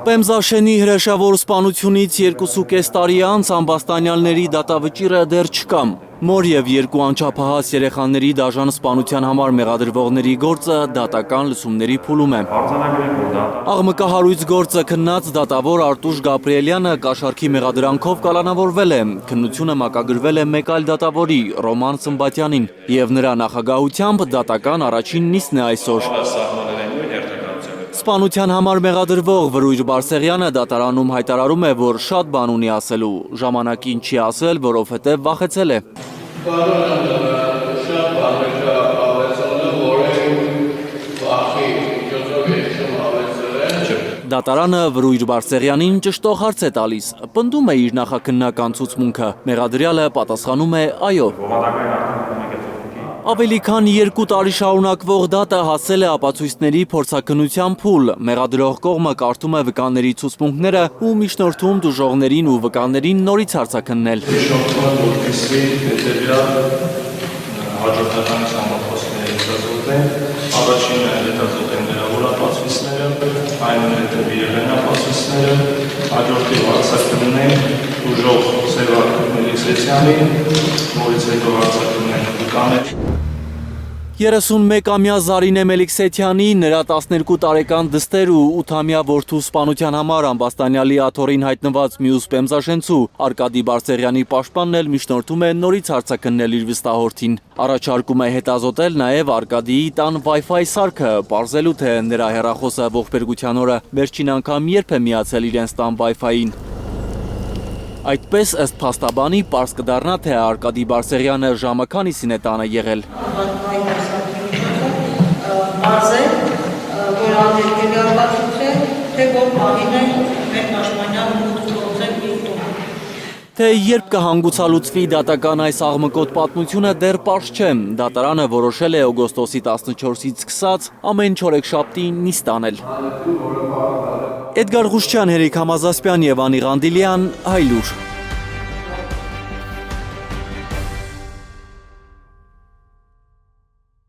Պեմզաշենի հրաշավոր սպանությունից 2.5 տարի անց ամբաստանյալների դատավճիռը դեռ չկա։ Մոր և երկու անչափահաս երեխաների դաժան սպանության համար մեղադրվողների գործը դատական լսումների փուլում է։ Աղմկահարույց գործը քննած դատավոր Արտուշ Գաբրիելյանը կաշառքի մեղադրանքով կալանավորվել է։ Քննությունը մակագրվել է մեկ այլ դատավորի՝ Ռոման Սմբատյանին, և նրա նախագահությամբ դատական առաջին նիստն է այսօր։ Սպանության համար մեղադրվող Վրույր Բարսեղյանը դատարանում հայտարարում է, որ շատ բան ունի ասելու, ժամանակին չի ասել, որովհետև վախեցել է։ Դատարանը Վրույր Բարսեղյանին ճշտող հարց է տալիս, պնդում է իր նախաքննական ցուցմունքը, մեղադրյալը պատասխանում է այո։ Ավելի քան 2 տարի շարունակվող դատը հասել է ապացույցների փորձաքննության փուլ, մեղադրող կողմը կարդում է վկաների ցուցմունքները ու միջնորդում դժողներին ու վկաներին նորից հարցաքննել։ Առաջինը հետազոտել են գրավոր ապացույցները, այնուհետև իրեն ապացույցները, հաջորդի հարցաքննում են ուժող Սևակ Մելիքսեթյանին, որից հետո հարցաքննում են վկաներ։ 31-ամյա Զարինե Մելիքսեթյանի, նրա 12 տարեկան դստեր ու 8-ամյա որդու սպանության համար ամբաստանյալի աթոռին հայտնված մյուս պեմզաշենցու Արկադի Բարսեղյանի պաշտպանն էլ միջնորդում է նորից հարցաքննել իր վստահորդին։ Առաջարկում է հետազոտել նաև Արկադիի տան Wi-Fi սարքը, պարզելու թե նրա հեռախոսը ողբերգության օրը վերջին անգամ երբ է միացել իրենց տան Wi-Fi-ին։ Այդպես ըստ փաստաբանի պարզ կդառնա, թե Արկադի Բարսեղյանը ժամը քանիսին է տանը եղել։ Պարզ է, որ անդերկելի ապացույց է, թե որ պահին է մեր պաշտպանյանը մուտք գործել իր տուն։ Թե երբ կհանգուցալուծվի դատական այս աղմկոտ պատմությունը դեռ պարզ չէ։ Դատարանը որոշել է օգոստոսի 14-ից սկսած ամեն չորեքշաբթի նիստ անել։ Էդգար Ղուշչյան, Հերիկ Համազասպյան և Անի Ղանդիլյան, Հայլուր։